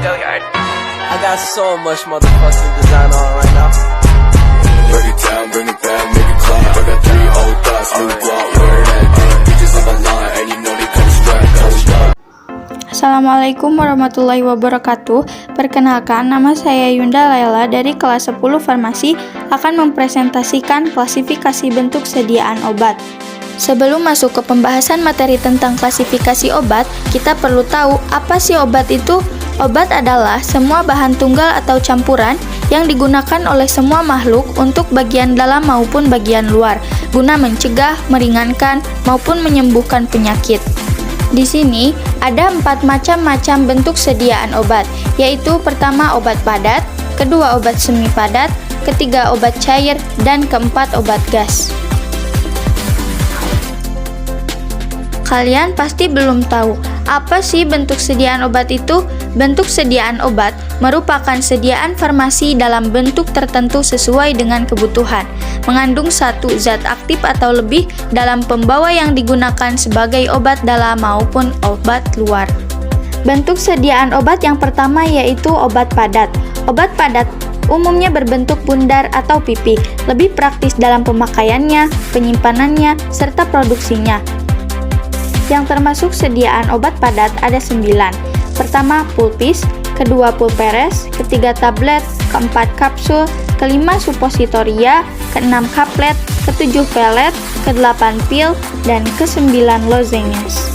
I got so much motherfucking design on right now. Break it down, bring it back, make it clap. I got 3 old thoughts, new guap, where that thing. Bitches on my line, and you know they come strapped, hold up. Assalamualaikum warahmatullahi wabarakatuh. Perkenalkan, nama saya Yunda Laila dari kelas 10 Farmasi akan mempresentasikan klasifikasi bentuk sediaan obat. Sebelum masuk ke pembahasan materi tentang klasifikasi obat, kita perlu tahu apa sih obat itu? Obat adalah semua bahan tunggal atau campuran yang digunakan oleh semua makhluk untuk bagian dalam maupun bagian luar, guna mencegah, meringankan, maupun menyembuhkan penyakit. Di sini ada 4 macam bentuk sediaan obat, yaitu pertama obat padat, kedua obat semi padat, ketiga obat cair, dan keempat obat gas. Kalian pasti belum tahu apa sih bentuk sediaan obat itu? Bentuk sediaan obat merupakan sediaan farmasi dalam bentuk tertentu sesuai dengan kebutuhan, mengandung satu zat aktif atau lebih dalam pembawa yang digunakan sebagai obat dalam maupun obat luar. Bentuk sediaan obat yang pertama yaitu obat padat. Obat padat umumnya berbentuk bundar atau pipi, lebih praktis dalam pemakaiannya, penyimpanannya, serta produksinya. Yang termasuk sediaan obat padat ada 9. Pertama pulpis, kedua pulperes, ketiga tablet, keempat kapsul, kelima supositoria, keenam kaplet, ketujuh pelet, kedelapan pil, dan ke-9 lozenges.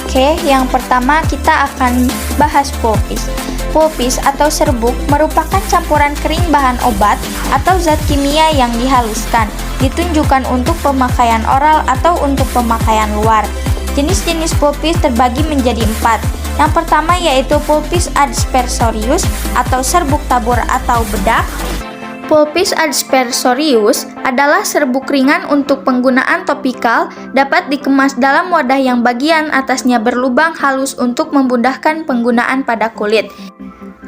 Oke, yang pertama kita akan bahas pulpis. Pulpis atau serbuk merupakan campuran kering bahan obat atau zat kimia yang dihaluskan, ditunjukkan untuk pemakaian oral atau untuk pemakaian luar. Jenis-jenis pulpis terbagi menjadi 4. Yang pertama yaitu pulpis aspersorius atau serbuk tabur atau bedak. Pulpis aspersorius adalah serbuk ringan untuk penggunaan topikal, dapat dikemas dalam wadah yang bagian atasnya berlubang halus untuk memudahkan penggunaan pada kulit.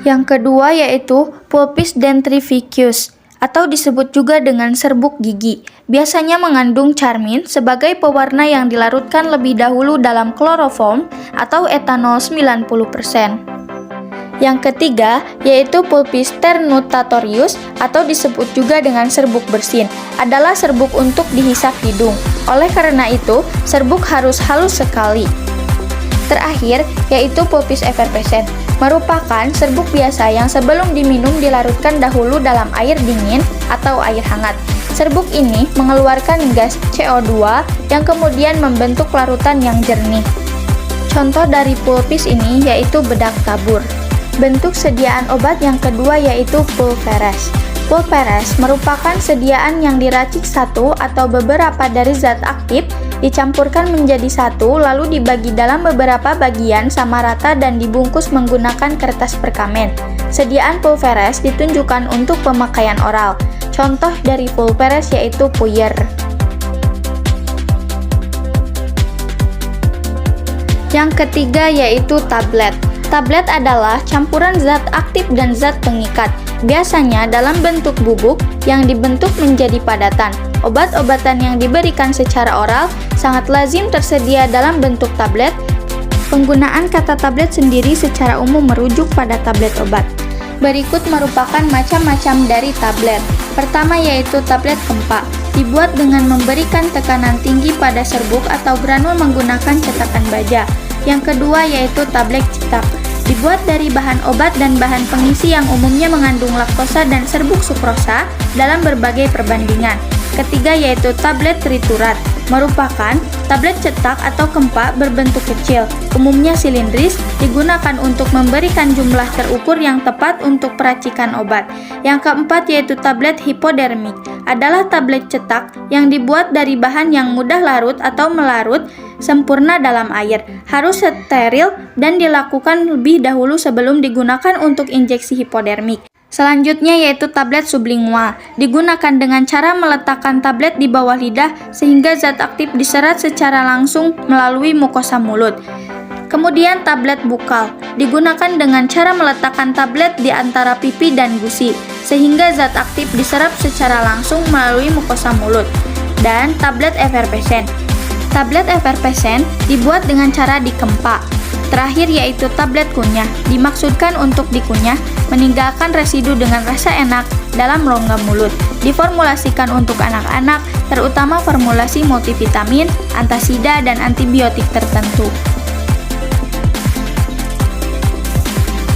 Yang kedua yaitu pulpis dentrificus atau disebut juga dengan serbuk gigi. Biasanya mengandung carmin sebagai pewarna yang dilarutkan lebih dahulu dalam kloroform atau etanol 90%. Yang ketiga yaitu pulpis ternutatorius atau disebut juga dengan serbuk bersin, adalah serbuk untuk dihisap hidung. Oleh karena itu, serbuk harus halus sekali. Terakhir yaitu pulpis efervescens, merupakan serbuk biasa yang sebelum diminum dilarutkan dahulu dalam air dingin atau air hangat. Serbuk ini mengeluarkan gas CO2 yang kemudian membentuk larutan yang jernih. Contoh dari pulpis ini yaitu bedak tabur. Bentuk sediaan obat yang kedua yaitu pulperes. Pulperes merupakan sediaan yang diracik satu atau beberapa dari zat aktif, dicampurkan menjadi satu, lalu dibagi dalam beberapa bagian sama rata dan dibungkus menggunakan kertas perkamen. Sediaan pulperes ditunjukkan untuk pemakaian oral. Contoh dari pulperes yaitu puyer. Yang ketiga yaitu tablet. Tablet adalah campuran zat aktif dan zat pengikat, biasanya dalam bentuk bubuk yang dibentuk menjadi padatan. Obat-obatan yang diberikan secara oral sangat lazim tersedia dalam bentuk tablet. Penggunaan kata tablet sendiri secara umum merujuk pada tablet obat. Berikut merupakan macam-macam dari tablet. Pertama yaitu tablet kempak, dibuat dengan memberikan tekanan tinggi pada serbuk atau granul menggunakan cetakan baja. Yang kedua yaitu tablet cetak, dibuat dari bahan obat dan bahan pengisi yang umumnya mengandung laktosa dan serbuk sukrosa dalam berbagai perbandingan. Ketiga yaitu tablet triturat, merupakan tablet cetak atau kempak berbentuk kecil, umumnya silindris, digunakan untuk memberikan jumlah terukur yang tepat untuk peracikan obat. Yang keempat yaitu tablet hipodermik, adalah tablet cetak yang dibuat dari bahan yang mudah larut atau melarut sempurna dalam air, harus steril dan dilakukan lebih dahulu sebelum digunakan untuk injeksi hipodermik. Selanjutnya yaitu tablet sublingual, digunakan dengan cara meletakkan tablet di bawah lidah sehingga zat aktif diserap secara langsung melalui mukosa mulut. Kemudian tablet bukal, digunakan dengan cara meletakkan tablet di antara pipi dan gusi sehingga zat aktif diserap secara langsung melalui mukosa mulut. Dan tablet efervescens. Tablet efervescens dibuat dengan cara dikempak. Terakhir yaitu tablet kunyah, dimaksudkan untuk dikunyah, meninggalkan residu dengan rasa enak dalam rongga mulut. Diformulasikan untuk anak-anak, terutama formulasi multivitamin, antasida, dan antibiotik tertentu.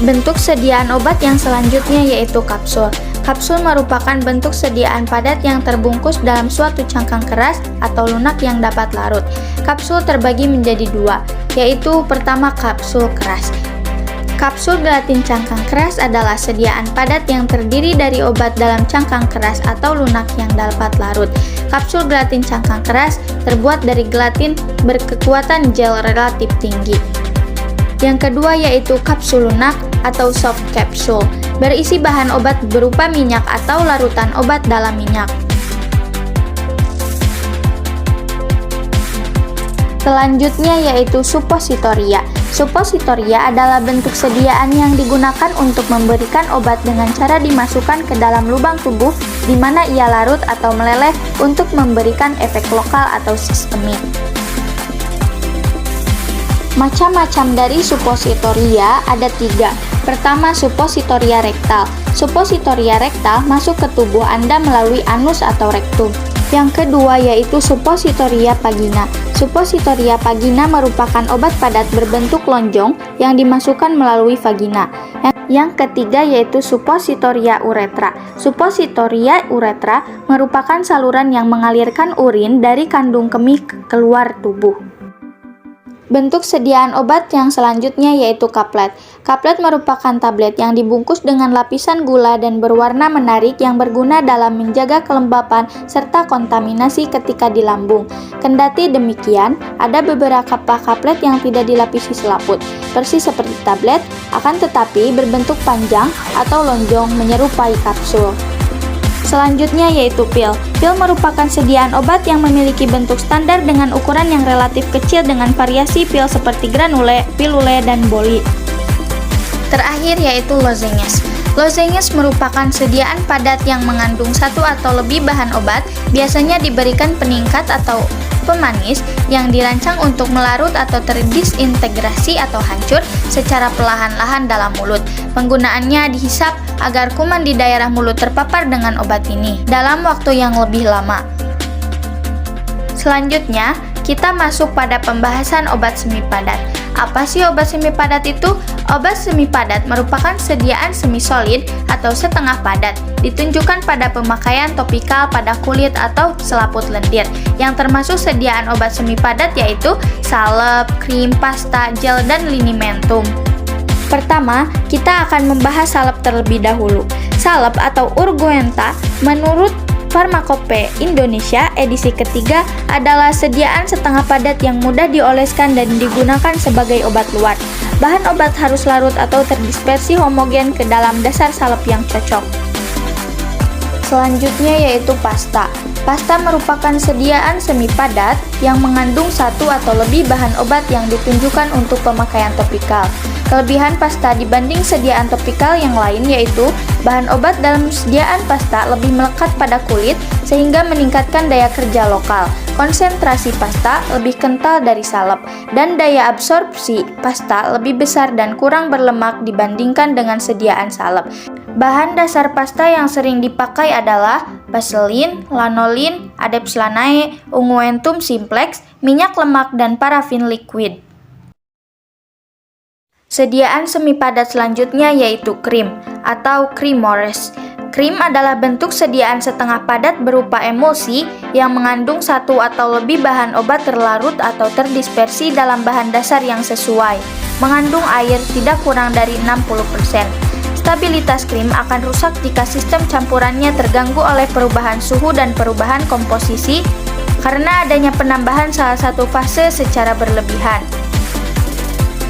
Bentuk sediaan obat yang selanjutnya yaitu kapsul. Kapsul merupakan bentuk sediaan padat yang terbungkus dalam suatu cangkang keras atau lunak yang dapat larut. Kapsul terbagi menjadi dua, yaitu pertama kapsul keras. Kapsul gelatin cangkang keras adalah sediaan padat yang terdiri dari obat dalam cangkang keras atau lunak yang dapat larut. Kapsul gelatin cangkang keras terbuat dari gelatin berkekuatan gel relatif tinggi. Yang kedua yaitu kapsul lunak atau soft capsule, berisi bahan obat berupa minyak atau larutan obat dalam minyak. Selanjutnya yaitu suppositoria. Suppositoria adalah bentuk sediaan yang digunakan untuk memberikan obat dengan cara dimasukkan ke dalam lubang tubuh di mana ia larut atau meleleh untuk memberikan efek lokal atau sistemik. Macam-macam dari suppositoria ada 3. Pertama, suppositoria rektal. Suppositoria rektal masuk ke tubuh Anda melalui anus atau rektum. Yang kedua yaitu suppositoria vagina. Suppositoria vagina merupakan obat padat berbentuk lonjong yang dimasukkan melalui vagina. Yang ketiga yaitu suppositoria uretra. Suppositoria uretra merupakan saluran yang mengalirkan urin dari kandung kemih keluar tubuh. Bentuk sediaan obat yang selanjutnya yaitu kaplet. Kaplet merupakan tablet yang dibungkus dengan lapisan gula dan berwarna menarik yang berguna dalam menjaga kelembapan serta kontaminasi ketika di lambung. Kendati demikian, ada beberapa kaplet yang tidak dilapisi selaput, persis seperti tablet, akan tetapi berbentuk panjang atau lonjong menyerupai kapsul. Selanjutnya yaitu pil. Pil merupakan sediaan obat yang memiliki bentuk standar dengan ukuran yang relatif kecil dengan variasi pil seperti granule, pilule, dan boli. Terakhir yaitu lozenges. Lozenges merupakan sediaan padat yang mengandung satu atau lebih bahan obat, biasanya diberikan peningkat atau pemanis yang dirancang untuk melarut atau terdisintegrasi atau hancur secara perlahan-lahan dalam mulut. Penggunaannya dihisap agar kuman di daerah mulut terpapar dengan obat ini dalam waktu yang lebih lama. Selanjutnya, kita masuk pada pembahasan obat semi padat. Apa sih obat semi padat itu? Obat semi padat merupakan sediaan semi solid atau setengah padat, ditunjukkan pada pemakaian topikal pada kulit atau selaput lendir. Yang termasuk sediaan obat semi padat yaitu salep, krim, pasta, gel, dan linimentum. Pertama, kita akan membahas salep terlebih dahulu. Salep atau Urguenta menurut Farmakope Indonesia edisi ketiga adalah sediaan setengah padat yang mudah dioleskan dan digunakan sebagai obat luar. Bahan obat harus larut atau terdispersi homogen ke dalam dasar salep yang cocok. Selanjutnya yaitu pasta. Pasta merupakan sediaan semi padat yang mengandung satu atau lebih bahan obat yang ditunjukkan untuk pemakaian topikal. Kelebihan pasta dibanding sediaan topikal yang lain yaitu bahan obat dalam sediaan pasta lebih melekat pada kulit sehingga meningkatkan daya kerja lokal. Konsentrasi pasta lebih kental dari salep dan daya absorpsi pasta lebih besar dan kurang berlemak dibandingkan dengan sediaan salep. Bahan dasar pasta yang sering dipakai adalah vaselin, lanolin, adepslanae, unguentum simplex, minyak lemak, dan parafin liquid. Sediaan semi padat selanjutnya yaitu krim atau Krimores. Krim adalah bentuk sediaan setengah padat berupa emulsi yang mengandung satu atau lebih bahan obat terlarut atau terdispersi dalam bahan dasar yang sesuai. Mengandung air tidak kurang dari 60%. Stabilitas krim akan rusak jika sistem campurannya terganggu oleh perubahan suhu dan perubahan komposisi karena adanya penambahan salah satu fase secara berlebihan.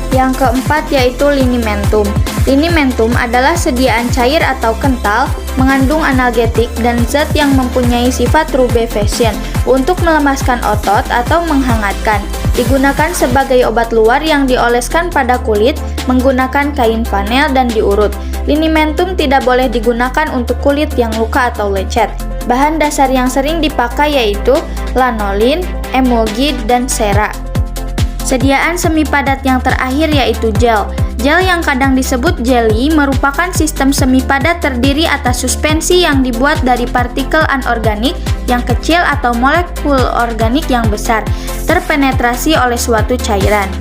Yang keempat yaitu linimentum. Linimentum adalah sediaan cair atau kental, mengandung analgetik dan zat yang mempunyai sifat rubefacient untuk melemaskan otot atau menghangatkan. Digunakan sebagai obat luar yang dioleskan pada kulit menggunakan kain flanel dan diurut. Linimentum tidak boleh digunakan untuk kulit yang luka atau lecet. Bahan dasar yang sering dipakai yaitu lanolin, emulgid, dan sera. Sediaan semi padat yang terakhir yaitu gel. Gel yang kadang disebut jelly merupakan sistem semi padat terdiri atas suspensi yang dibuat dari partikel anorganik yang kecil atau molekul organik yang besar, terpenetrasi oleh suatu cairan.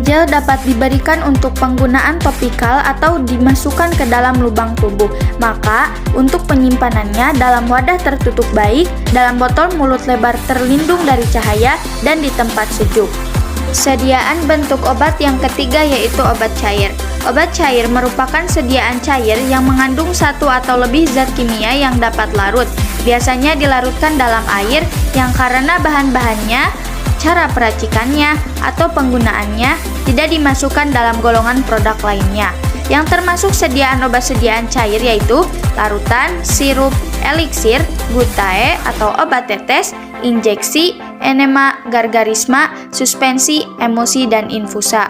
Gel dapat diberikan untuk penggunaan topikal atau dimasukkan ke dalam lubang tubuh. Maka, untuk penyimpanannya dalam wadah tertutup baik, dalam botol mulut lebar terlindung dari cahaya, dan di tempat sejuk. Sediaan bentuk obat yang ketiga yaitu obat cair. Obat cair merupakan sediaan cair yang mengandung satu atau lebih zat kimia yang dapat larut. Biasanya dilarutkan dalam air yang karena bahan-bahannya, cara peracikannya, atau penggunaannya tidak dimasukkan dalam golongan produk lainnya. Yang termasuk sediaan obat sediaan cair yaitu larutan, sirup, eliksir, gutae atau obat tetes, injeksi, enema, gargarisma, suspensi, emulsi, dan infusa.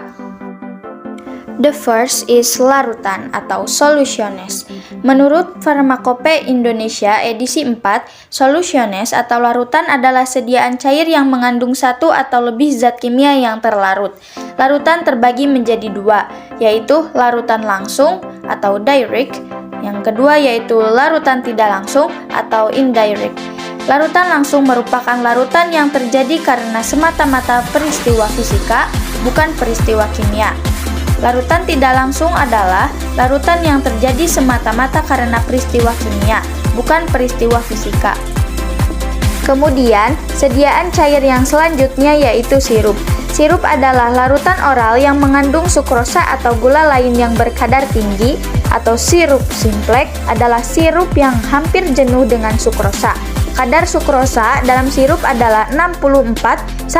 The first is larutan atau solusiones. Menurut Farmakope Indonesia edisi 4, solusiones atau larutan adalah sediaan cair yang mengandung satu atau lebih zat kimia yang terlarut. Larutan terbagi menjadi dua, yaitu larutan langsung atau direct. Yang kedua yaitu larutan tidak langsung atau indirect. Larutan langsung merupakan larutan yang terjadi karena semata-mata peristiwa fisika, bukan peristiwa kimia. Larutan tidak langsung adalah larutan yang terjadi semata-mata karena peristiwa kimia, bukan peristiwa fisika. Kemudian, sediaan cair yang selanjutnya yaitu sirup. Sirup adalah larutan oral yang mengandung sukrosa atau gula lain yang berkadar tinggi, atau sirup simplex adalah sirup yang hampir jenuh dengan sukrosa. Kadar sukrosa dalam sirup adalah 64-66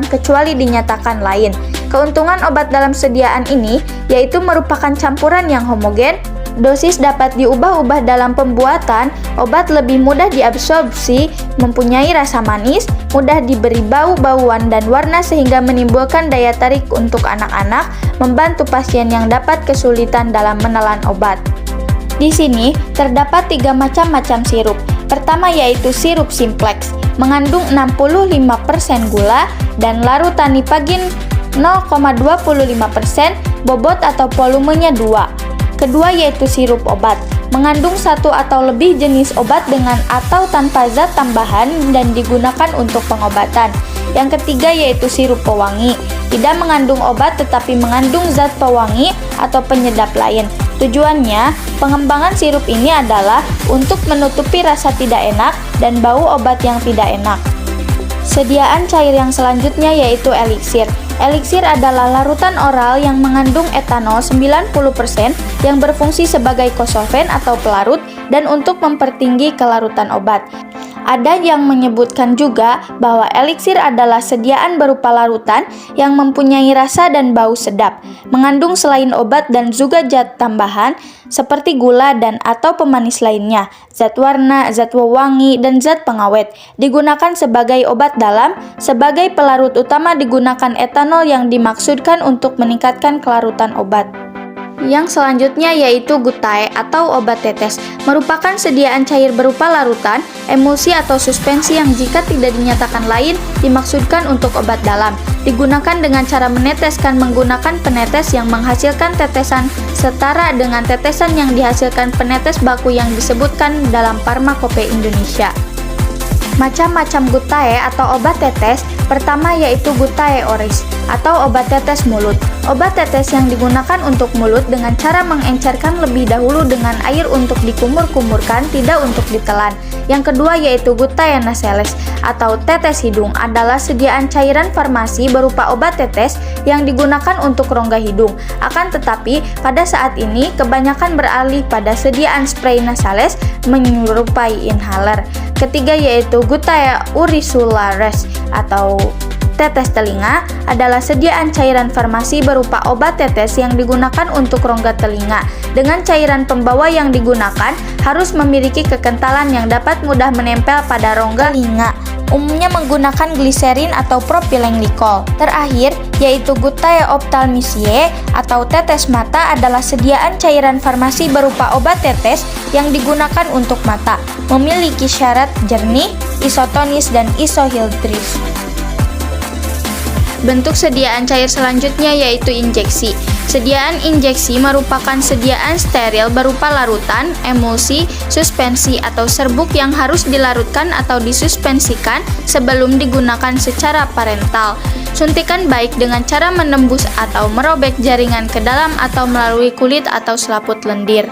kecuali dinyatakan lain. Keuntungan obat dalam sediaan ini yaitu merupakan campuran yang homogen, dosis dapat diubah-ubah dalam pembuatan, obat lebih mudah diabsorpsi, mempunyai rasa manis, mudah diberi bau-bauan dan warna sehingga menimbulkan daya tarik untuk anak-anak, membantu pasien yang dapat kesulitan dalam menelan obat. Di sini terdapat 3 macam sirup. Pertama yaitu sirup simplex, mengandung 65% gula dan larutan nipagin 0,25%, bobot atau volumenya 2. Kedua yaitu sirup obat, mengandung satu atau lebih jenis obat dengan atau tanpa zat tambahan dan digunakan untuk pengobatan. Yang ketiga yaitu sirup pewangi, tidak mengandung obat tetapi mengandung zat pewangi atau penyedap lain. Tujuannya, pengembangan sirup ini adalah untuk menutupi rasa tidak enak dan bau obat yang tidak enak. Sediaan cair yang selanjutnya yaitu eliksir. Eliksir adalah larutan oral yang mengandung etanol 90% yang berfungsi sebagai kosolven atau pelarut dan untuk mempertinggi kelarutan obat. Ada yang menyebutkan juga bahwa eliksir adalah sediaan berupa larutan yang mempunyai rasa dan bau sedap, mengandung selain obat dan juga zat tambahan seperti gula dan atau pemanis lainnya, zat warna, zat wewangi, dan zat pengawet. Digunakan sebagai obat dalam, sebagai pelarut utama digunakan etanol yang dimaksudkan untuk meningkatkan kelarutan obat. Yang selanjutnya yaitu gutae atau obat tetes, merupakan sediaan cair berupa larutan, emulsi atau suspensi yang jika tidak dinyatakan lain dimaksudkan untuk obat dalam. Digunakan dengan cara meneteskan menggunakan penetes yang menghasilkan tetesan setara dengan tetesan yang dihasilkan penetes baku yang disebutkan dalam Farmakope Indonesia. Macam-macam gutae atau obat tetes, pertama yaitu gutae oris atau obat tetes mulut. Obat tetes yang digunakan untuk mulut dengan cara mengencerkan lebih dahulu dengan air untuk dikumur-kumurkan, tidak untuk ditelan. Yang kedua yaitu gutae nasales atau tetes hidung, adalah sediaan cairan farmasi berupa obat tetes yang digunakan untuk rongga hidung. Akan tetapi, pada saat ini kebanyakan beralih pada sediaan spray nasales menyerupai inhaler. Ketiga yaitu gutae urisulares atau tetes telinga, adalah sediaan cairan farmasi berupa obat tetes yang digunakan untuk rongga telinga. Dengan cairan pembawa yang digunakan harus memiliki kekentalan yang dapat mudah menempel pada rongga telinga, umumnya menggunakan gliserin atau propylenglikol. Terakhir yaitu gutae ophthalmisiae atau tetes mata, adalah sediaan cairan farmasi berupa obat tetes yang digunakan untuk mata, memiliki syarat jernih, isotonis, dan isohiltris. Bentuk sediaan cair selanjutnya yaitu injeksi. Sediaan injeksi merupakan sediaan steril berupa larutan, emulsi, suspensi, atau serbuk yang harus dilarutkan atau disuspensikan sebelum digunakan secara parental. Suntikan baik dengan cara menembus atau merobek jaringan ke dalam atau melalui kulit atau selaput lendir.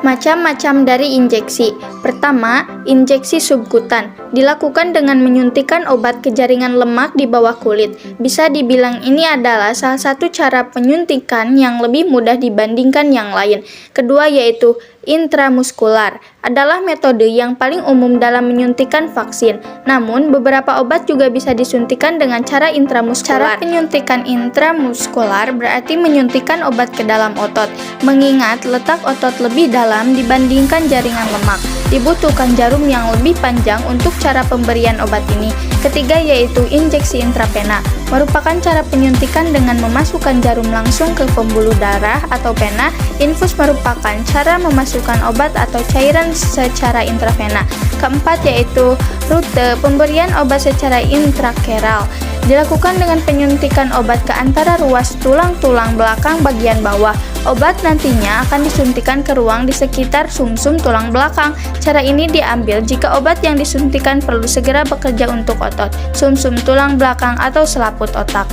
Macam-macam dari injeksi. Pertama, injeksi subkutan. Dilakukan dengan menyuntikkan obat ke jaringan lemak di bawah kulit. Bisa dibilang ini adalah salah satu cara penyuntikan yang lebih mudah dibandingkan yang lain. Kedua yaitu intramuskular. Adalah metode yang paling umum dalam menyuntikkan vaksin. Namun, beberapa obat juga bisa disuntikan dengan cara intramuskular. Cara penyuntikan intramuskular berarti menyuntikkan obat ke dalam otot. Mengingat letak otot lebih dalam dibandingkan jaringan lemak, dibutuhkan jarum yang lebih panjang untuk cara pemberian obat ini. Ketiga yaitu injeksi intravena, merupakan cara penyuntikan dengan memasukkan jarum langsung ke pembuluh darah atau vena. Infus merupakan cara memasukkan obat atau cairan secara intravena. Keempat yaitu rute pemberian obat secara intrakeral. Dilakukan dengan penyuntikan obat ke antara ruas tulang-tulang belakang bagian bawah. Obat nantinya akan disuntikan ke ruang di sekitar sumsum tulang belakang. Cara ini diambil jika obat yang disuntikan perlu segera bekerja untuk otot, sumsum tulang belakang atau selaput otak.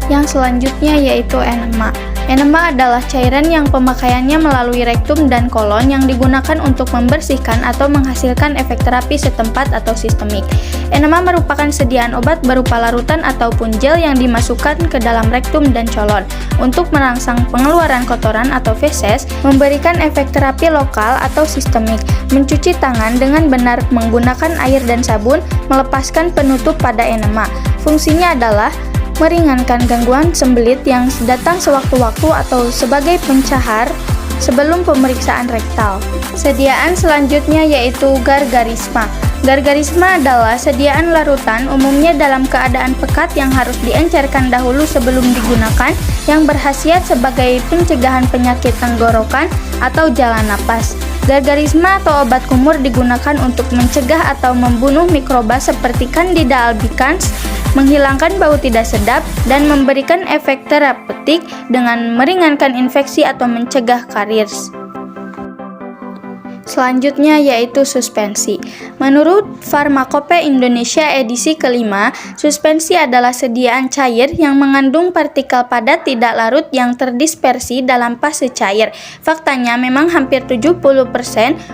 Yang selanjutnya yaitu enema. Enema adalah cairan yang pemakaiannya melalui rektum dan kolon yang digunakan untuk membersihkan atau menghasilkan efek terapi setempat atau sistemik. Enema merupakan sediaan obat berupa larutan ataupun gel yang dimasukkan ke dalam rektum dan colon untuk merangsang pengeluaran kotoran atau feses, memberikan efek terapi lokal atau sistemik, mencuci tangan dengan benar menggunakan air dan sabun, melepaskan penutup pada enema. Fungsinya adalah meringankan gangguan sembelit yang datang sewaktu-waktu atau sebagai pencahar sebelum pemeriksaan rektal. Sediaan selanjutnya yaitu gargarisma. Gargarisma adalah sediaan larutan umumnya dalam keadaan pekat yang harus diencerkan dahulu sebelum digunakan, yang berkhasiat sebagai pencegahan penyakit tenggorokan atau jalan napas. Gargarisma atau obat kumur digunakan untuk mencegah atau membunuh mikroba seperti Candida albicans, menghilangkan bau tidak sedap, dan memberikan efek terapeutik dengan meringankan infeksi atau mencegah karies. Selanjutnya yaitu suspensi. Menurut Pharmacope Indonesia edisi kelima, suspensi adalah sediaan cair yang mengandung partikel padat tidak larut yang terdispersi dalam fase cair. Faktanya memang hampir 70%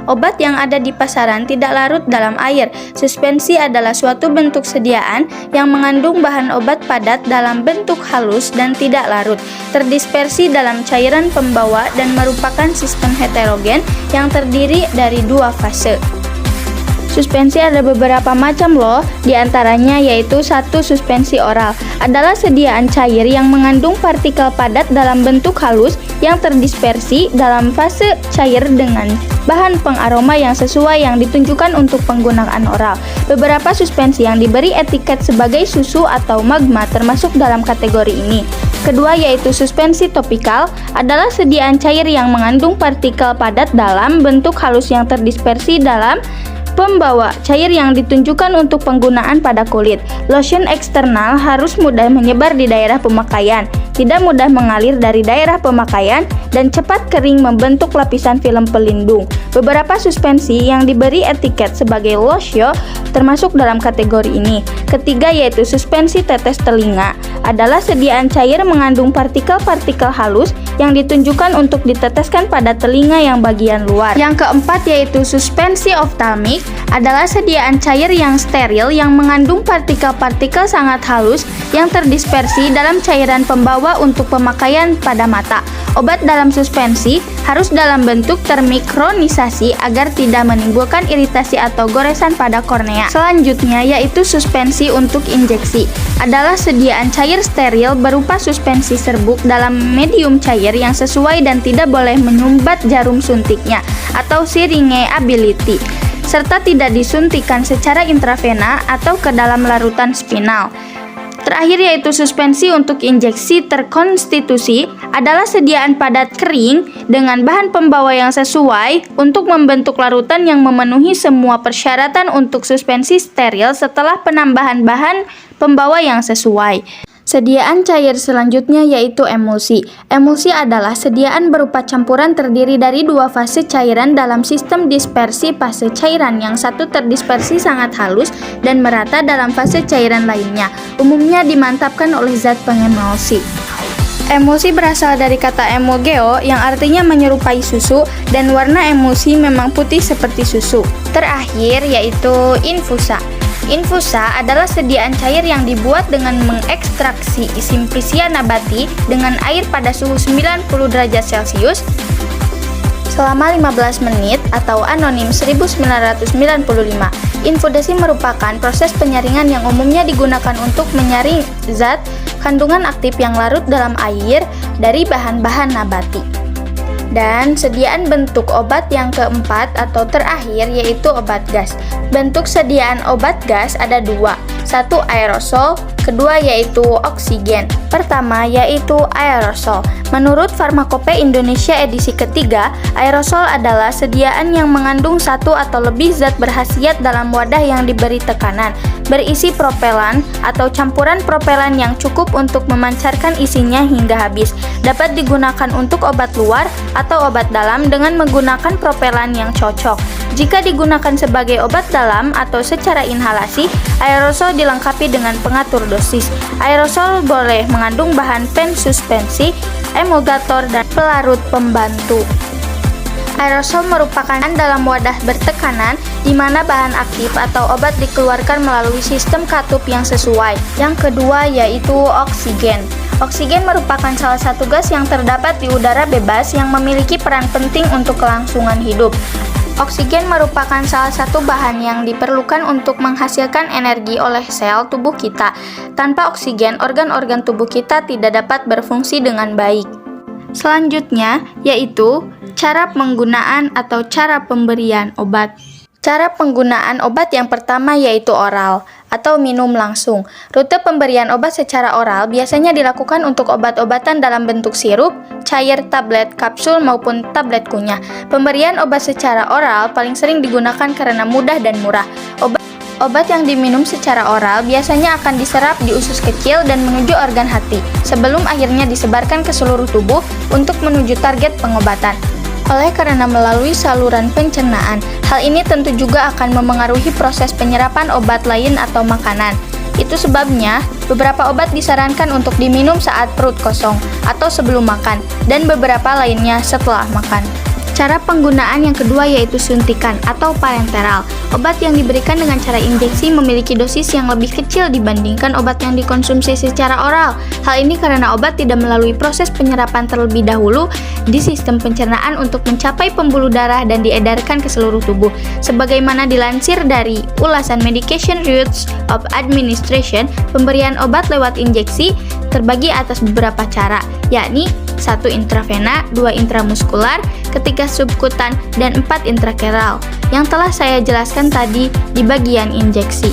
obat yang ada di pasaran tidak larut dalam air. Suspensi adalah suatu bentuk sediaan yang mengandung bahan obat padat dalam bentuk halus dan tidak larut, terdispersi dalam cairan pembawa dan merupakan sistem heterogen yang terdiri dari dua fase. Suspensi ada beberapa macam loh, diantaranya yaitu 1. Suspensi oral adalah sediaan cair yang mengandung partikel padat dalam bentuk halus yang terdispersi dalam fase cair dengan bahan pengaroma yang sesuai yang ditunjukkan untuk penggunaan oral. Beberapa suspensi yang diberi etiket sebagai susu atau magma termasuk dalam kategori ini. Kedua yaitu suspensi topikal adalah sediaan cair yang mengandung partikel padat dalam bentuk halus yang terdispersi dalam pembawa cair yang ditunjukkan untuk penggunaan pada kulit. Lotion eksternal harus mudah menyebar di daerah pemakaian, tidak mudah mengalir dari daerah pemakaian, dan cepat kering membentuk lapisan film pelindung. Beberapa suspensi yang diberi etiket sebagai lotion termasuk dalam kategori ini. Ketiga yaitu suspensi tetes telinga adalah sediaan cair mengandung partikel-partikel halus yang ditunjukkan untuk diteteskan pada telinga yang bagian luar. Yang keempat yaitu suspensi oftalmik adalah sediaan cair yang steril yang mengandung partikel-partikel sangat halus yang terdispersi dalam cairan pembawa untuk pemakaian pada mata. Obat dalam suspensi harus dalam bentuk termikronisasi agar tidak menimbulkan iritasi atau goresan pada kornea. Selanjutnya yaitu suspensi untuk injeksi adalah sediaan cair steril berupa suspensi serbuk dalam medium cair yang sesuai dan tidak boleh menyumbat jarum suntiknya atau syringeability, serta tidak disuntikan secara intravena atau ke dalam larutan spinal. Terakhir yaitu suspensi untuk injeksi terkonstitusi adalah sediaan padat kering dengan bahan pembawa yang sesuai untuk membentuk larutan yang memenuhi semua persyaratan untuk suspensi steril setelah penambahan bahan pembawa yang sesuai. Sediaan cair selanjutnya yaitu emulsi. Emulsi adalah sediaan berupa campuran terdiri dari dua fase cairan dalam sistem dispersi. Fase cairan yang satu terdispersi sangat halus dan merata dalam fase cairan lainnya. Umumnya dimantapkan oleh zat pengemulsi. Emulsi berasal dari kata emulgeo yang artinya menyerupai susu, dan warna emulsi memang putih seperti susu. Terakhir yaitu infusa. Infusa adalah sediaan cair yang dibuat dengan mengekstraksi Simplicia nabati dengan air pada suhu 90 derajat Celcius selama 15 menit atau anonim 1995. Infudasi merupakan proses penyaringan yang umumnya digunakan untuk menyaring zat kandungan aktif yang larut dalam air dari bahan-bahan nabati. Dan sediaan bentuk obat yang keempat atau terakhir yaitu obat gas. Bentuk sediaan obat gas ada dua, satu aerosol, kedua yaitu oksigen. Pertama yaitu aerosol. Menurut Farmakope Indonesia edisi ketiga, aerosol adalah sediaan yang mengandung satu atau lebih zat berkhasiat dalam wadah yang diberi tekanan, berisi propelan atau campuran propelan yang cukup untuk memancarkan isinya hingga habis. Dapat digunakan untuk obat luar atau obat dalam dengan menggunakan propelan yang cocok. Jika digunakan sebagai obat dalam atau secara inhalasi, aerosol dilengkapi dengan pengatur dosis. Aerosol boleh mengandung bahan pen suspensi, emulgator, dan pelarut pembantu. Aerosol merupakan dalam wadah bertekanan di mana bahan aktif atau obat dikeluarkan melalui sistem katup yang sesuai. Yang kedua yaitu oksigen. Oksigen merupakan salah satu gas yang terdapat di udara bebas yang memiliki peran penting untuk kelangsungan hidup. Oksigen merupakan salah satu bahan yang diperlukan untuk menghasilkan energi oleh sel tubuh kita. Tanpa oksigen, organ-organ tubuh kita tidak dapat berfungsi dengan baik. Selanjutnya yaitu cara penggunaan atau cara pemberian obat. Cara penggunaan obat yang pertama yaitu oral atau minum langsung. Rute pemberian obat secara oral biasanya dilakukan untuk obat-obatan dalam bentuk sirup, cair, tablet, kapsul, maupun tablet kunyah. Pemberian obat secara oral paling sering digunakan karena mudah dan murah. Obat yang diminum secara oral biasanya akan diserap di usus kecil dan menuju organ hati, sebelum akhirnya disebarkan ke seluruh tubuh untuk menuju target pengobatan. Oleh karena melalui saluran pencernaan, hal ini tentu juga akan memengaruhi proses penyerapan obat lain atau makanan. Itu sebabnya, beberapa obat disarankan untuk diminum saat perut kosong atau sebelum makan, dan beberapa lainnya setelah makan. Cara penggunaan yang kedua yaitu suntikan atau parenteral. Obat yang diberikan dengan cara injeksi memiliki dosis yang lebih kecil dibandingkan obat yang dikonsumsi secara oral. Hal ini karena obat tidak melalui proses penyerapan terlebih dahulu di sistem pencernaan untuk mencapai pembuluh darah dan diedarkan ke seluruh tubuh. Sebagaimana dilansir dari ulasan Medication Routes of Administration, pemberian obat lewat injeksi terbagi atas beberapa cara, yakni 1 intravena, 2 intramuskular, ketiga subkutan, dan 4 intrakeral yang telah saya jelaskan tadi di bagian injeksi.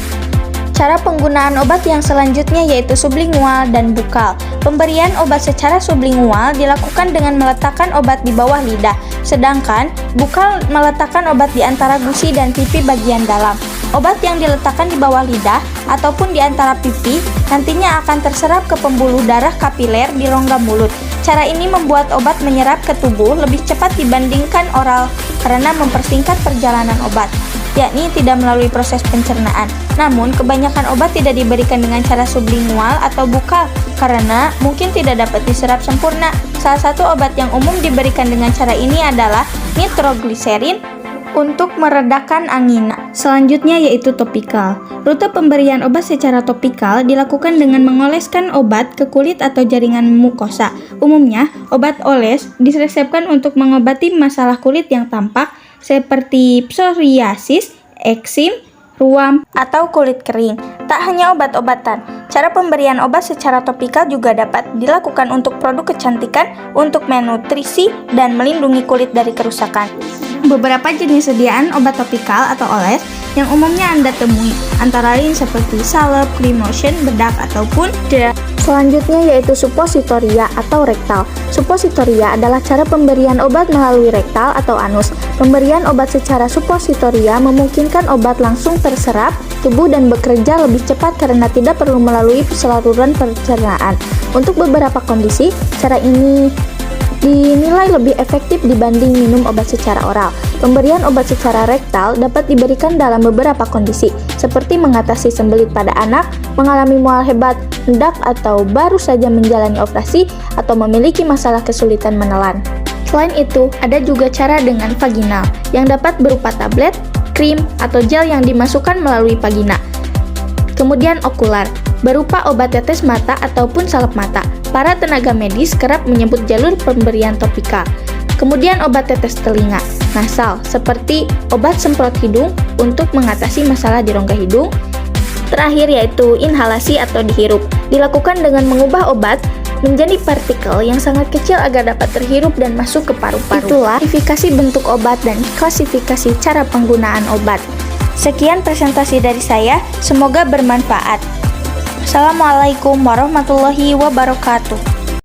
Cara penggunaan obat yang selanjutnya yaitu sublingual dan bukal. Pemberian obat secara sublingual dilakukan dengan meletakkan obat di bawah lidah, sedangkan bukal meletakkan obat di antara gusi dan pipi bagian dalam. Obat yang diletakkan di bawah lidah ataupun di antara pipi nantinya akan terserap ke pembuluh darah kapiler di rongga mulut. Cara ini membuat obat menyerap ke tubuh lebih cepat dibandingkan oral karena mempersingkat perjalanan obat, yakni tidak melalui proses pencernaan. Namun, kebanyakan obat tidak diberikan dengan cara sublingual atau bukal karena mungkin tidak dapat diserap sempurna. Salah satu obat yang umum diberikan dengan cara ini adalah nitrogliserin untuk meredakan angina. Selanjutnya yaitu topikal. Rute pemberian obat secara topikal dilakukan dengan mengoleskan obat ke kulit atau jaringan mukosa. Umumnya, obat oles diresepkan untuk mengobati masalah kulit yang tampak seperti psoriasis, eksim, ruam, atau kulit kering. Tak hanya obat-obatan, cara pemberian obat secara topikal juga dapat dilakukan untuk produk kecantikan, untuk menutrisi, dan melindungi kulit dari kerusakan. beberapa jenis sediaan obat topikal atau oles yang umumnya Anda temui, antara lain seperti salep, cream lotion, bedak, ataupun gel. Selanjutnya yaitu suppositoria atau rektal. Suppositoria adalah cara pemberian obat melalui rektal atau anus. Pemberian obat secara suppositoria memungkinkan obat langsung terserap tubuh dan bekerja lebih cepat karena tidak perlu melalui saluran pencernaan. Untuk beberapa kondisi, cara ini dinilai lebih efektif dibanding minum obat secara oral. Pemberian obat secara rektal dapat diberikan dalam beberapa kondisi, seperti mengatasi sembelit pada anak, mengalami mual hebat, hendak atau baru saja menjalani operasi, atau memiliki masalah kesulitan menelan. Selain itu, ada juga cara dengan vaginal, yang dapat berupa tablet, krim, atau gel yang dimasukkan melalui vagina. Kemudian okular, berupa obat tetes mata ataupun salep mata. Para tenaga medis kerap menyebut jalur pemberian topikal. Kemudian obat tetes telinga, nasal, seperti obat semprot hidung untuk mengatasi masalah di rongga hidung. Terakhir yaitu inhalasi atau dihirup, dilakukan dengan mengubah obat menjadi partikel yang sangat kecil agar dapat terhirup dan masuk ke paru-paru. Itulah klasifikasi bentuk obat dan klasifikasi cara penggunaan obat. Sekian presentasi dari saya, semoga bermanfaat. Assalamualaikum warahmatullahi wabarakatuh.